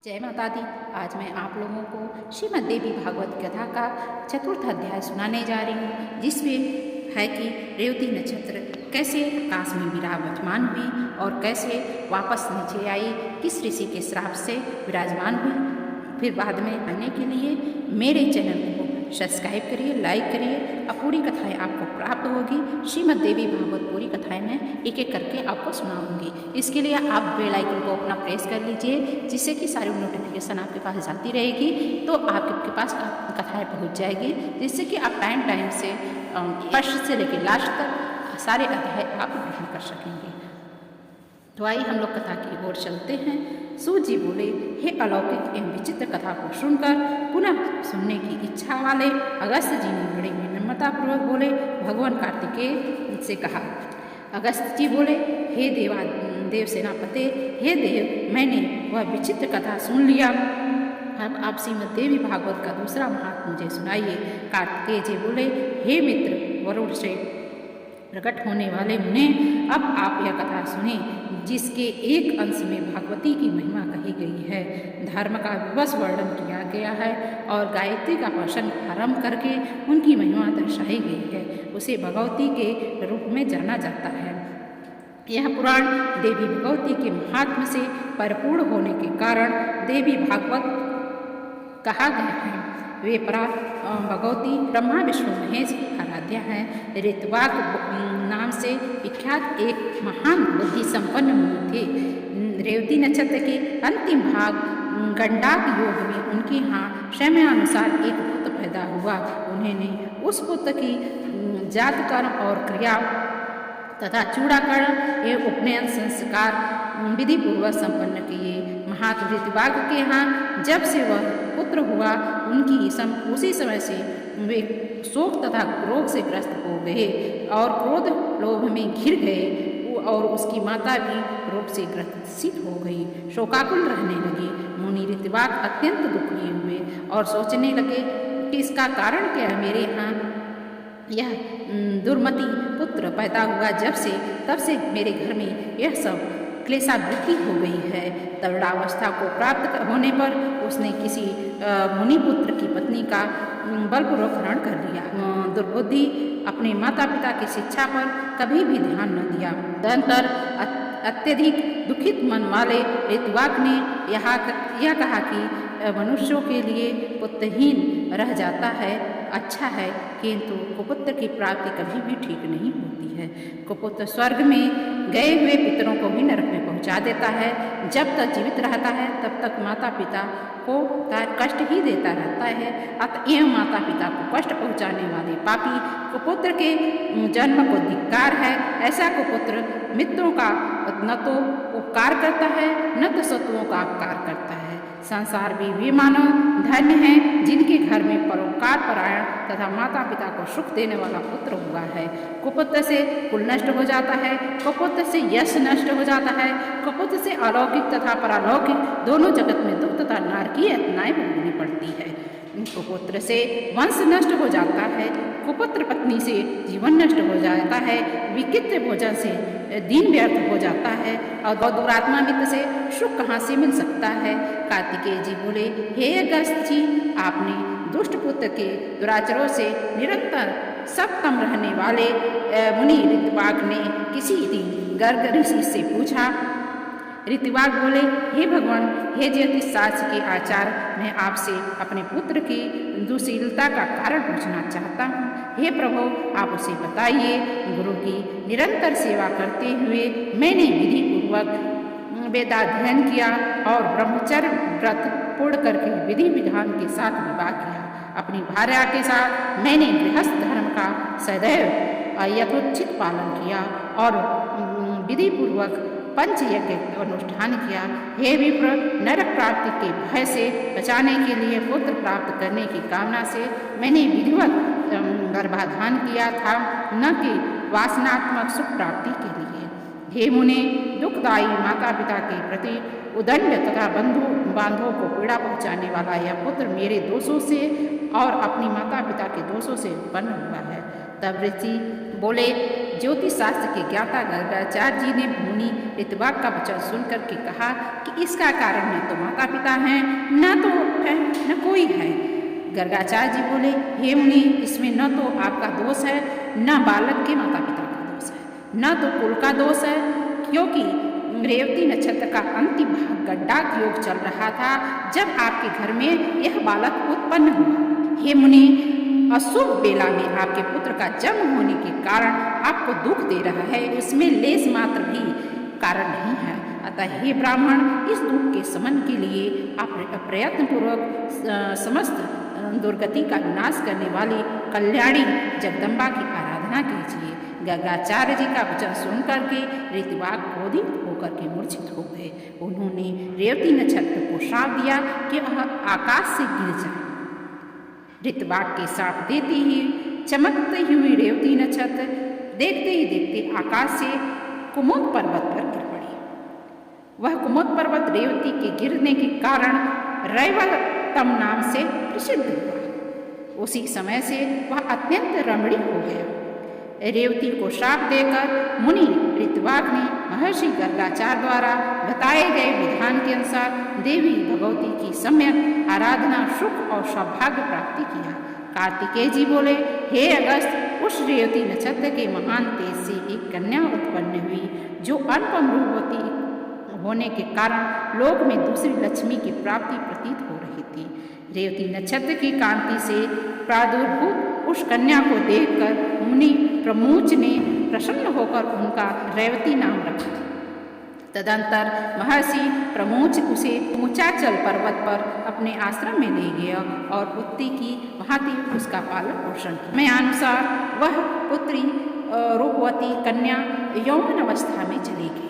जय माता दी। आज मैं आप लोगों को श्रीमद् देवी भागवत कथा का चतुर्थ अध्याय सुनाने जा रही हूँ, जिसमें है कि रेवती नक्षत्र कैसे आकाश में विराजमान हुई और कैसे वापस नीचे आई, किस ऋषि के श्राप से विराजमान हुई। फिर बाद में आने के लिए मेरे चैनल को सब्सक्राइब करिए, लाइक करिए और पूरी कथाएं आपको प्राप्त होगी। श्रीमद् देवी भागवत पूरी कथाएं मैं एक एक करके आपको सुनाऊंगी। इसके लिए आप बेल आइकन को अपना प्रेस कर लीजिए, जिससे कि सारी नोटिफिकेशन आपके पास जाती रहेगी, तो आपके पास कथाएं पहुंच जाएगी, जिससे कि आप टाइम से फर्स्ट से लेकर लास्ट तक सारे अध्याय आप ग्रहण कर सकेंगे। तो आइए हम लोग कथा की ओर चलते हैं। सूत जी बोले, हे अलौकिक एवं विचित्र कथा को सुनकर पुनः सुनने की इच्छा वाले अगस्त जी ने बड़े विनम्रतापूर्वक बोले, भगवान कार्तिकेय से कहा। अगस्त जी बोले, हे देव सेनापते, हे देव, मैंने वह विचित्र कथा सुन लिया। अब आप श्रीमद् देवी भागवत का दूसरा महात्म मुझे सुनाइए। कार्तिकेय जी बोले, हे मित्र, वरुण से प्रकट होने वाले मुने, अब आप यह कथा सुने, जिसके एक अंश में भागवती की महिमा कही गई है, धर्म का विवश वर्णन किया गया है और गायत्री का प्रसंग आरंभ करके उनकी महिमा दर्शाई गई है। उसे भगवती के रूप में जाना जाता है। यह पुराण देवी भगवती के महात्म से परिपूर्ण होने के कारण देवी भागवत कहा गया है। वे परा भगवती ब्रह्मा विष्णु महेश की आराध्या हैं। ऋतवाक नाम से विख्यात एक महान बुद्धि संपन्न मुनि थे। रेवती नक्षत्र के अंतिम भाग गंडाक योग में उनके यहाँ समयानुसार एक पुत्र पैदा हुआ। उन्होंने उस पुत्र की जात कर्म और क्रिया तथा चूड़ाकरण एवं उपनयन संस्कार विधि पूर्वक संपन्न किए। महात्म ऋतवाक के यहाँ जब से वह पुत्र हुआ, उसी समय से वे शोक तथा क्रोध से ग्रस्त हो गए और क्रोध लोभ में घिर गए और उसकी माता भी रोग से ग्रसित हो गई, शोकाकुल रहने लगी। मुनि ऋतवाक अत्यंत दुखी हुए और सोचने लगे कि इसका कारण क्या है। मेरे यहाँ यह दुर्मति पुत्र पैदा हुआ, तब से मेरे घर में यह सब क्लेशावृत्ति हो गई है। तरुणावस्था को प्राप्त होने पर उसने किसी मुनिपुत्र की पत्नी का बलपूर्वक हरण कर लिया। दुर्बुद्धि अपने माता पिता की शिक्षा पर कभी भी ध्यान न दिया। तदनंतर अत्यधिक दुखित मन वाले ऋतवाक ने यह कहा कि मनुष्यों के लिए पुत्रहीन रह जाता है अच्छा है, किंतु कुपुत्र की प्राप्ति कभी भी ठीक नहीं होती है। कुपुत्र स्वर्ग में गए हुए पितरों को भी नरक में पहुंचा देता है। जब तक जीवित रहता है तब तक माता पिता को कष्ट ही देता रहता है। अतएव माता पिता को कष्ट पहुंचाने वाले पापी कुपुत्र के जन्म को धिक्कार है। ऐसा कुपुत्र मित्रों का न तो उपकार करता है, न तो शत्रुओं का अपकार करता है। संसार भी वे मानव धन्य हैं जिनके घर में परोपकार परायण तथा माता पिता को सुख देने वाला पुत्र हुआ है। कुपुत्र से कुल नष्ट हो जाता है, कुपुत्र से यश नष्ट हो जाता है, कुपुत्र से अलौकिक तथा परालौकिक दोनों जगत में दुख तथा नारकीय यातनाएं भोगनी पड़ती है। कुपुत्र से वंश नष्ट हो जाता है, कुपुत्र पत्नी से जीवन नष्ट हो जाता है, विचित्र भोजन से दिन व्यर्थ हो जाता है और दुरात्मा मित्र से सुख कहाँ से मिल सकता है। कार्तिकेय जी बोले, हे अगस्त जी, आपने दुष्ट पुत्र के दुराचारों से निरंतर सप्तम रहने वाले मुनि ऋतवाक ने किसी दिन गर्ग ऋषि से पूछा। ऋतवाक बोले, हे भगवान, हे ज्योतिष शास्त्र के आचार्य, मैं आपसे अपने पुत्र की दुशीलता का कारण पूछना चाहता हूँ। हे प्रभु, आप उसे बताइए। गुरु की निरंतर सेवा करते हुए मैंने विधि पूर्वक वेदाध्ययन किया और ब्रह्मचर्य व्रत पूर्ण करके विधि विधान के साथ विवाह किया। अपनी भार्या के साथ मैंने गृहस्थ धर्म का सदैव यथोचित पालन किया और विधि पूर्वक पंच यज्ञ अनुष्ठान किया। हे विप्र, नरक प्राप्ति के भय से बचाने के लिए पुत्र प्राप्त करने की कामना से मैंने विधिवत गर्भाधान किया था, न कि वासनात्मक सुख प्राप्ति के लिए। हे मुने, दुखदायी माता पिता के प्रति उदंड तथा बांधवों को पीड़ा पहुँचाने वाला यह पुत्र मेरे दोषों से और अपनी माता पिता के दोषों से उत्पन्न हुआ है। तब ऋषि बोले, ज्योतिष शास्त्र के ज्ञाता गर्गाचार्य जी ने मुनि ऋतवाक का वचन सुन करके कहा कि इसका कारण न तो माता पिता हैं, न तो है न कोई है। गर्गाचार्य जी बोले, हे मुनि, इसमें न तो आपका दोष है, न बालक के माता पिता का दोष है, न तो कुल का दोष है, क्योंकि रेवती नक्षत्र का अंतिम भाग गड्डाक योग चल रहा था जब आपके घर में यह बालक उत्पन्न हुआ। हे मुनि, अशुभ बेला में आपके पुत्र का जन्म होने के कारण आपको दुख दे रहा है, उसमें लेस मात्र भी कारण नहीं है। अतः हे ब्राह्मण, इस दुख के शमन के लिए आप प्रयत्नपूर्वक समस्त दुर्गति का विनाश करने वाली कल्याणी जगदम्बा की आराधना कीजिए। गर्गाचार्य जी का वचन सुन करके ऋतवाक क्रोधित होकर के मूर्छित हो गए। उन्होंने रेवती नक्षत्र को श्राप दिया कि वह आकाश से गिर जाए। ऋतवाक के श्राप देते ही चमकती हुई रेवती नक्षत्र देखते ही देखते आकाश से कुमुद पर्वत पर गिर पड़ी। वह कुमुद पर्वत रेवती के गिरने के कारण रैवतम नाम से प्रसिद्ध हुआ। उसी समय से वह अत्यंत रमणीय हो गया। रेवती को श्राप देकर मुनि ऋतवाक ने महर्षि गर्गाचार्य द्वारा बताए गए विधान के अनुसार देवी भगवती की सम्यक आराधना, सुख और सौभाग्य प्राप्ति किया। कार्तिकेय जी बोले, हे अगस्त, उस रेवती नक्षत्र के महान तेज से एक कन्या उत्पन्न हुई जो अनुपम रूपवती होने के कारण लोक में दूसरी लक्ष्मी की प्राप्ति प्रतीत हो रही थी। रेवती नक्षत्र की कांति से प्रादुर्भूत उस कन्या को देखकर मुनि प्रमूच ने प्रसन्न होकर उनका रेवती नाम रखा। तदंतर महर्षि प्रमूच उसे मुचाचल पर्वत पर अपने आश्रम में ले गया और पुत्री की भांति उसका पालन पोषण किया। समय अनुसार वह पुत्री रूपवती कन्या यौवन अवस्था में चली गई।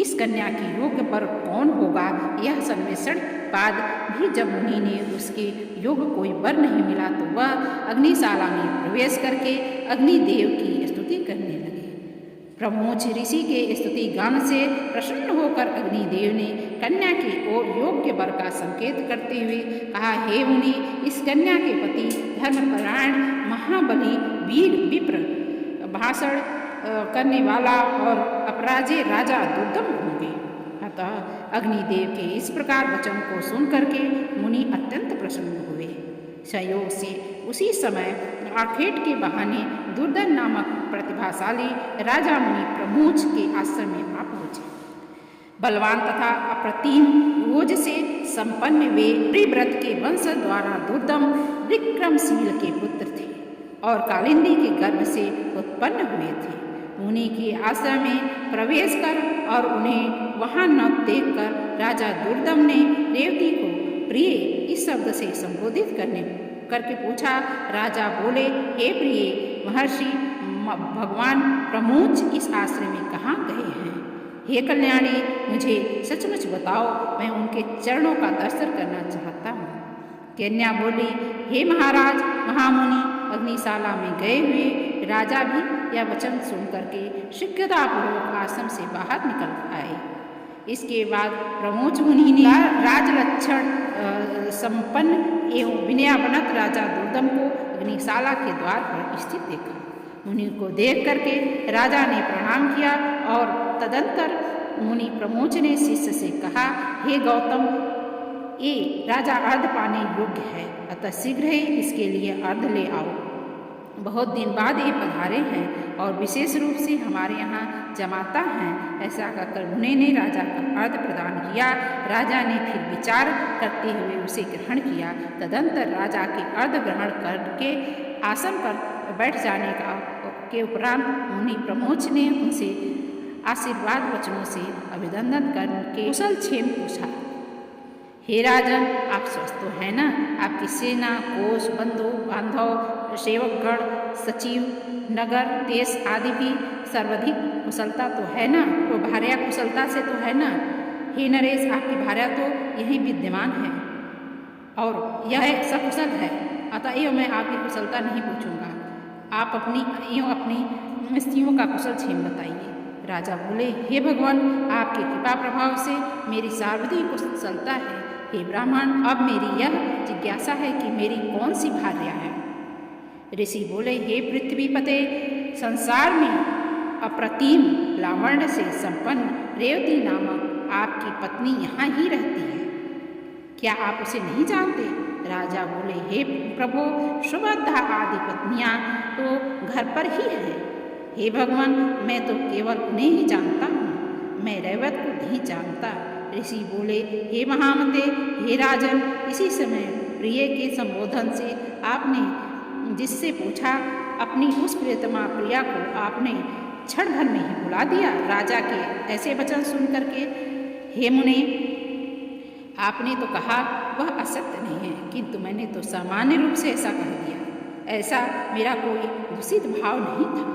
इस कन्या के योग पर कौन होगा, यह सर्वेक्षण बाद भी जब मुनि ने उसके योग कोई वर नहीं मिला तो वह अग्निशाला में प्रवेश करके अग्निदेव की स्तुति करने लगे। प्रमोच ऋषि के स्तुति गान से प्रसन्न होकर अग्निदेव ने कन्या की ओर योग्य वर का संकेत करते हुए कहा, हे मुनि, इस कन्या के पति धर्मपरायण महाबली वीर विप्र, भाषण करने वाला और अपराजेय राजा दुर्दम होंगे। अतः अग्निदेव के इस प्रकार वचन को सुन करके मुनि अत्यंत प्रसन्न हुए। संयोग से उसी समय आखेट के बहाने दुर्दन नामक प्रतिभाशाली राजा मुनि प्रमोच के आश्रम में आ पहुंचे। बलवान तथा अप्रतिम ओज से संपन्न वे प्रिव्रत के वंश द्वारा दुर्दम विक्रमशील के पुत्र थे और कालिंदी के गर्भ से उत्पन्न हुए थे। मुनि के आश्रम में प्रवेश कर और उन्हें वहां न देखकर राजा दुर्दम ने रेवती को प्रिय इस शब्द से संबोधित करके पूछा। राजा बोले, हे प्रिय महर्षि, भगवान प्रमोच इस आश्रम में कहाँ गए हैं? हे कल्याणी, मुझे सचमुच बताओ, मैं उनके चरणों का दर्शन करना चाहता हूँ। कन्या बोली, हे महाराज महामुनि, अग्निशाला में गए हुए राजा भी यह वचन सुन करके शीघ्रतापूर्वक आश्रम से बाहर निकल आए। इसके बाद प्रमोच मुनि ने राजलक्षण संपन्न एवं विनयावनत राजा दुर्दम को अग्निशाला के द्वार पर स्थित देखा। मुनि को देख करके राजा ने प्रणाम किया और तदंतर मुनि प्रमोच ने शिष्य से कहा, हे गौतम, ये राजा अर्घ पाने योग्य है, अतः शीघ्र ही इसके लिए अर्घ ले आओ। बहुत दिन बाद ये पधारे हैं और विशेष रूप से हमारे यहाँ जमाता हैं। ऐसा कहकर मुनि ने राजा का अर्घ प्रदान किया। राजा ने फिर विचार करते हुए उसे ग्रहण किया। तदंतर राजा के अर्घ ग्रहण करके आसन पर बैठ जाने के उपरांत मुनि प्रमोच ने उनसे आशीर्वाद वचनों से अभिनंदन करके कुशल क्षेम पूछा। हे राजन, आप स्वस्थ तो है ना? आपकी सेना, कोष, बंधु बांधव, सेवकगण, सचिव, नगर, देश आदि भी सर्वाधिक कुशलता तो है ना? तो भार्या कुशलता से तो है ना? हे नरेश, आपकी भार्या तो यही विद्यमान है और यह सकुशल है, अतएव मैं आपकी कुशलता नहीं पूछूंगा। आप अपनी स्त्रियों का कुशल क्षेम बताइए। राजा बोले, हे भगवान, आपकी कृपा प्रभाव से मेरी सर्वाधिक कुशलता है। हे ब्राह्मण, अब मेरी यह जिज्ञासा है कि मेरी कौन सी भार्या है? ऋषि बोले, हे पृथ्वीपते, संसार में अप्रतिम लावण्य से संपन्न रेवती नामक आपकी पत्नी यहाँ ही रहती है। क्या आप उसे नहीं जानते? राजा बोले, हे प्रभु, सुभद्रा आदि पत्नियां तो घर पर ही हैं। हे भगवान, मैं तो केवल उन्हें ही जानता हूँ, मैं रेवत को नहीं जानता। ऋषि बोले, हे महामते, हे राजन, इसी समय प्रिय के संबोधन से आपने जिससे पूछा, अपनी उस प्रियतमा प्रिया को आपने क्षण भर में ही बुला दिया। राजा के ऐसे वचन सुन करके, हे मुने, आपने तो कहा वह असत्य नहीं है, किंतु मैंने तो सामान्य रूप से ऐसा कह दिया। ऐसा मेरा कोई दूषित भाव नहीं था,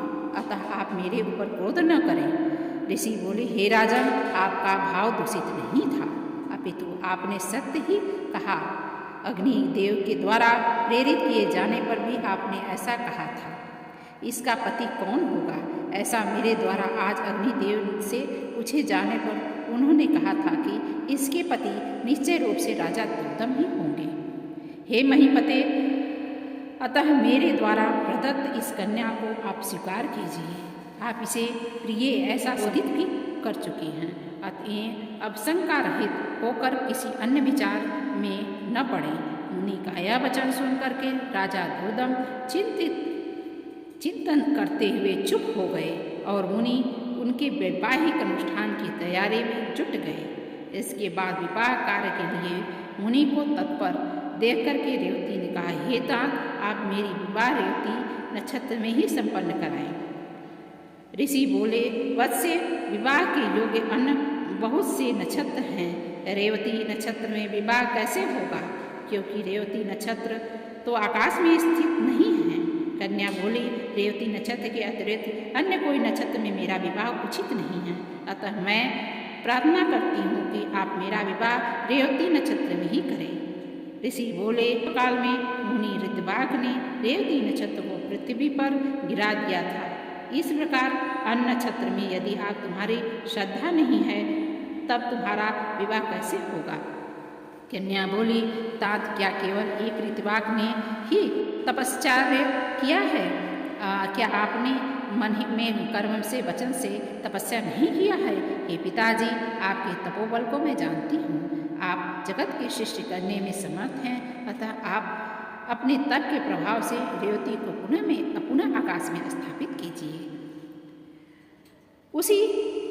अतः आप मेरे ऊपर क्रोध न करें। ऋषि बोले, हे राजन, आपका भाव दूषित नहीं था, अपितु आपने सत्य ही कहा। अग्नि देव के द्वारा प्रेरित किए जाने पर भी आपने ऐसा कहा था। इसका पति कौन होगा? ऐसा मेरे द्वारा आज अग्निदेव से पूछे जाने पर उन्होंने कहा था कि इसके पति निश्चय रूप से राजा दुर्दम ही होंगे। हे महीपते, अतः मेरे द्वारा प्रदत्त इस कन्या को आप स्वीकार कीजिए। आप इसे प्रिय ऐसा शोधित भी कर चुके हैं, अतः अब शंका रहित होकर किसी अन्य विचार में न पड़े। मुनि का यह वचन सुन करके राजा दुर्दम चिंतन करते हुए चुप हो गए और मुनि उनके वैवाहिक अनुष्ठान की तैयारी में जुट गए। इसके बाद विवाह कार्य के लिए मुनि को तत्पर देख करके रेवती ने कहा, हे तात, आप मेरी विवाह रेवती नक्षत्र में ही संपन्न कराएं। ऋषि बोले, वत्स्य, विवाह के योग्य अन्य बहुत से नक्षत्र हैं, रेवती नक्षत्र में विवाह कैसे होगा? क्योंकि रेवती नक्षत्र तो आकाश में स्थित नहीं है। कन्या बोली, रेवती नक्षत्र के अतिरिक्त अन्य कोई नक्षत्र में मेरा विवाह उचित नहीं है, अतः मैं प्रार्थना करती हूँ कि आप मेरा विवाह रेवती नक्षत्र में ही करें। ऋषि बोले, काल में मुनि ऋतवाक ने रेवती नक्षत्र को पृथ्वी पर गिरा दिया था। इस प्रकार अन्य नक्षत्र में यदि आप तुम्हारी श्रद्धा नहीं है, तब तुम्हारा विवाह कैसे होगा? कन्या बोली, तात, क्या केवल एक ऋतवाक ने ही तपश्चर्या किया है? क्या आपने मन में कर्म से वचन से तपस्या नहीं किया है? हे पिताजी, आपके तपोबल को मैं जानती हूँ। आप जगत के सृष्टि करने में समर्थ हैं, अतः आप अपने तप के प्रभाव से रेवती को पुनः आकाश में स्थापित कीजिए। उसी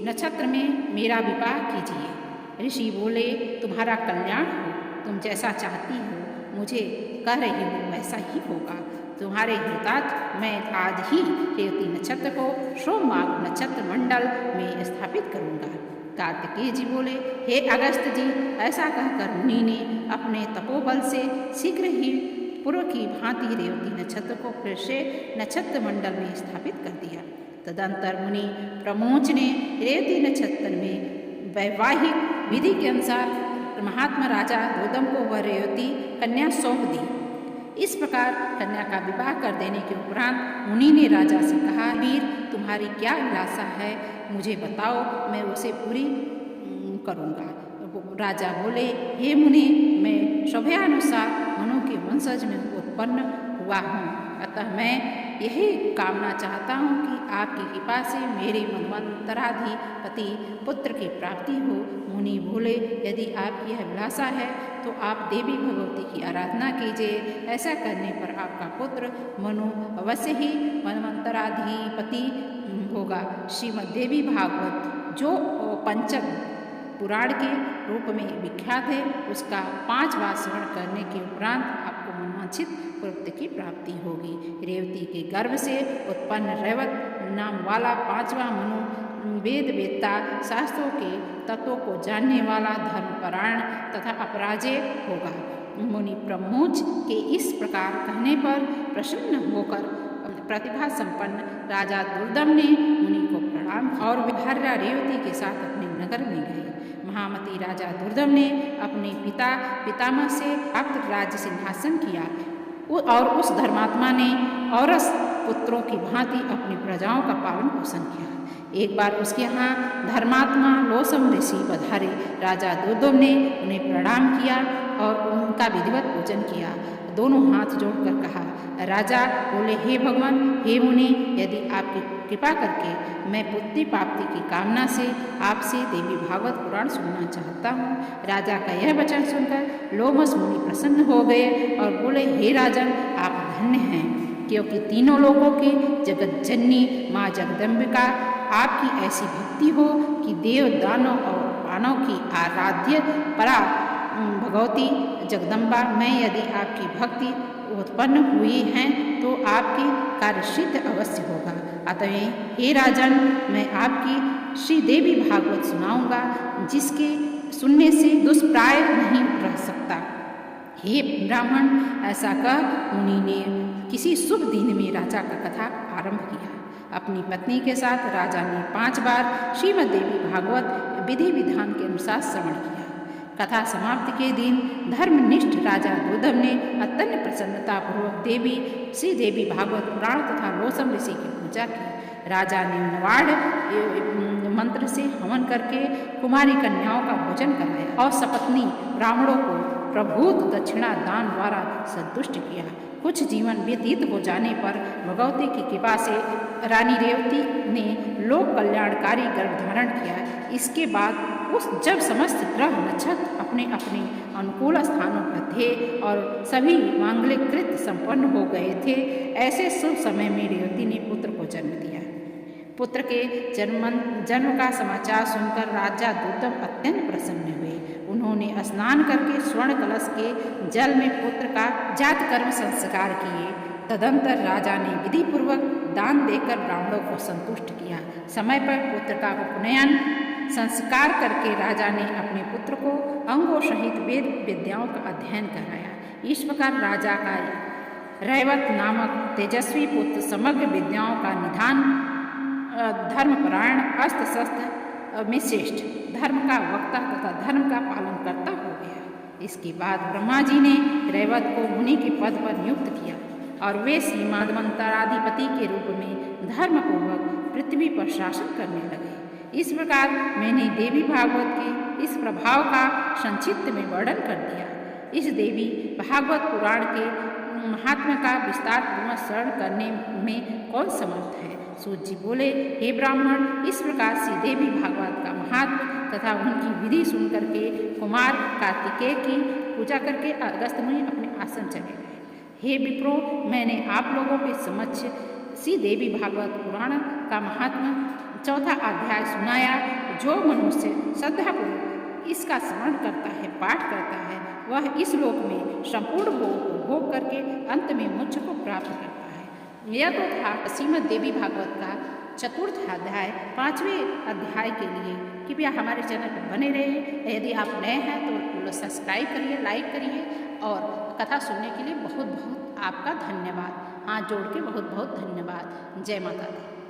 नक्षत्र में मेरा विवाह कीजिए। ऋषि बोले, तुम्हारा कल्याण हो, तुम जैसा चाहती हो, मुझे कह रही हूँ वैसा ही होगा। तुम्हारे हितार्थ मैं आज ही रेवती नक्षत्र को सोमवार नक्षत्र मंडल में स्थापित करूँगा। कार्तिकेय जी बोले, हे अगस्त जी, ऐसा कहकर मुनि ने अपने तपोबल से शीघ्र ही पूर्व की भांति रेवती नक्षत्र को फिर से नक्षत्र मंडल में स्थापित कर दिया। तदंतर मुनि प्रमोच ने रेवती नक्षत्र में वैवाहिक विधि के अनुसार महात्मा राजा दुर्दम को वह रेवती कन्या सौंप दी। इस प्रकार कन्या का विवाह कर देने के उपरांत मुनि ने राजा से कहा, वीर, तुम्हारी क्या अभिलाषा है, मुझे बताओ, मैं उसे पूरी करूँगा। राजा बोले, हे मुनि, मैं स्वभानुसार मनु के वंशज में उत्पन्न हुआ हूँ, अतः मैं यही कामना चाहता हूँ कि आपकी कृपा से मेरे मनवंतराधिपति पुत्र की प्राप्ति हो। मुनि बोले, यदि आपकी यह अभिलाषा है तो आप देवी भगवती की आराधना कीजिए। ऐसा करने पर आपका पुत्र मनु अवश्य ही मनवंतराधिपति होगा। श्रीमद् देवी भागवत जो पंचम पुराण के रूप में विख्यात है, उसका 5 बार श्रवण करने के उपरांत आपको मनवांछित पुत्र की प्राप्ति होगी। रेवती के गर्भ से उत्पन्न रेवत नाम वाला 5वां मनु वेद वेत्ता, शास्त्रों के तत्वों को जानने वाला, धर्मपरायण तथा अपराजेय होगा। मुनि प्रमोच के इस प्रकार कहने पर प्रसन्न होकर प्रतिभा संपन्न राजा दुर्दम ने मुनि को प्रणाम और विभार्या रेवती के साथ अपने नगर में गए। महामती राजा दुर्दम ने अपने पितामह से प्राप्त राज्य सिंहासन किया और उस धर्मात्मा ने औरस पुत्रों की भांति अपनी प्रजाओं का पालन पोषण किया। एक बार उसके यहाँ धर्मात्मा लोसम ऋषि पधारे। राजा दुर्दम ने उन्हें प्रणाम किया और उनका विधिवत पूजन किया। दोनों हाथ जोड़कर कहा। राजा बोले, हे भगवान, हे मुनि, यदि आपकी कृपा करके मैं पुत्री प्राप्ति की कामना से आपसे देवी भागवत पुराण सुनना चाहता हूँ। राजा का यह वचन सुनकर लोमस मुनि प्रसन्न हो गए और बोले, हे राजन, आप धन्य हैं, क्योंकि तीनों लोगों की जगत जननी माँ जगदम्बिका आपकी ऐसी भक्ति हो कि देव दानव और मानव की आराध्य परा भगवती जगदम्बा मैं यदि आपकी भक्ति उत्पन्न हुई हैं तो आपकी कार्य सिद्ध अवश्य होगा। अतः हे राजन, मैं आपकी श्री देवी भागवत सुनाऊंगा, जिसके सुनने से दुष्प्राय नहीं रह सकता। हे ब्राह्मण, ऐसा कह मुनि ने किसी शुभ दिन में राजा का कथा आरंभ किया। अपनी पत्नी के साथ राजा ने 5 बार श्रीमद् देवी भागवत विधि विधान के अनुसार श्रवण किया। कथा समाप्ति के दिन धर्मनिष्ठ राजा दूधव ने अत्यंत प्रसन्नतापूर्वक देवी श्री देवी भागवत पुराण तथा लोसम ऋषि की पूजा की। राजा ने नवाड़ मंत्र से हवन करके कुमारी कन्याओं का भोजन कराया और सपत्नी ब्राह्मणों को प्रभूत दक्षिणा दान द्वारा संतुष्ट किया। कुछ जीवन व्यतीत हो जाने पर भगवती की कृपा से रानी रेवती ने लोक कल्याणकारी गर्भ धारण किया। इसके बाद जब समस्त ग्रह नक्षत्र अपने अपने अनुकूल स्थानों पर थे और सभी मांगलिक कृत्य संपन्न हो गए थे, ऐसे शुभ समय में रेवती ने पुत्र को जन्म दिया। पुत्र के जन्म का समाचार सुनकर राजा दूधव अत्यंत प्रसन्न हुए। उन्होंने स्नान करके स्वर्ण कलश के जल में पुत्र का जात कर्म संस्कार किए। तदंतर राजा ने विधि पूर्वक दान देकर ब्राह्मणों को संतुष्ट किया। समय पर पुत्र का उपनयन संस्कार करके राजा ने अपने पुत्र को अंगों सहित वेद विद्याओं का अध्ययन कराया। इस प्रकार राजा का रैवत नामक तेजस्वी पुत्र समग्र विद्याओं का निधान, धर्मपरायण, अस्त्र शस्त्र में श्रेष्ठ, धर्म का वक्ता तथा धर्म का पालन करता हो गया। इसके बाद ब्रह्मा जी ने रैवत को मुनि के पद पर नियुक्त किया और वे श्रीमद्मंत्राधिपति के रूप में धर्मपूर्वक पृथ्वी पर शासन करने लगे। इस प्रकार मैंने देवी भागवत के इस प्रभाव का संक्षिप्त में वर्णन कर दिया। इस देवी भागवत पुराण के महात्म्य का विस्तार पूर्वक श्रवण करने में कौन समर्थ है। सूत जी बोले, हे ब्राह्मण, इस प्रकार से देवी भागवत का महात्म्य तथा उनकी विधि सुन करके कुमार कार्तिकेय की पूजा करके अगस्त्य मुनि अपने आसन चले गए। हे विप्रो, मैंने आप लोगों के समक्ष श्री देवी भागवत पुराण का महात्म्य 4था अध्याय सुनाया। जो मनुष्य श्रद्धापूर्वक इसका स्मरण करता है, पाठ करता है, वह इस लोक में संपूर्ण भोग को भोग करके अंत में मोक्ष को प्राप्त करता है। यह तो था श्रीमद् देवी भागवत का 4था अध्याय। 5वें अध्याय के लिए कृपया हमारे चैनल पर बने रहिए। यदि आप नए हैं तो सब्सक्राइब करिए, लाइक करिए और कथा सुनने के लिए बहुत बहुत आपका धन्यवाद। हाथ जोड़ के बहुत बहुत धन्यवाद। जय माता दी।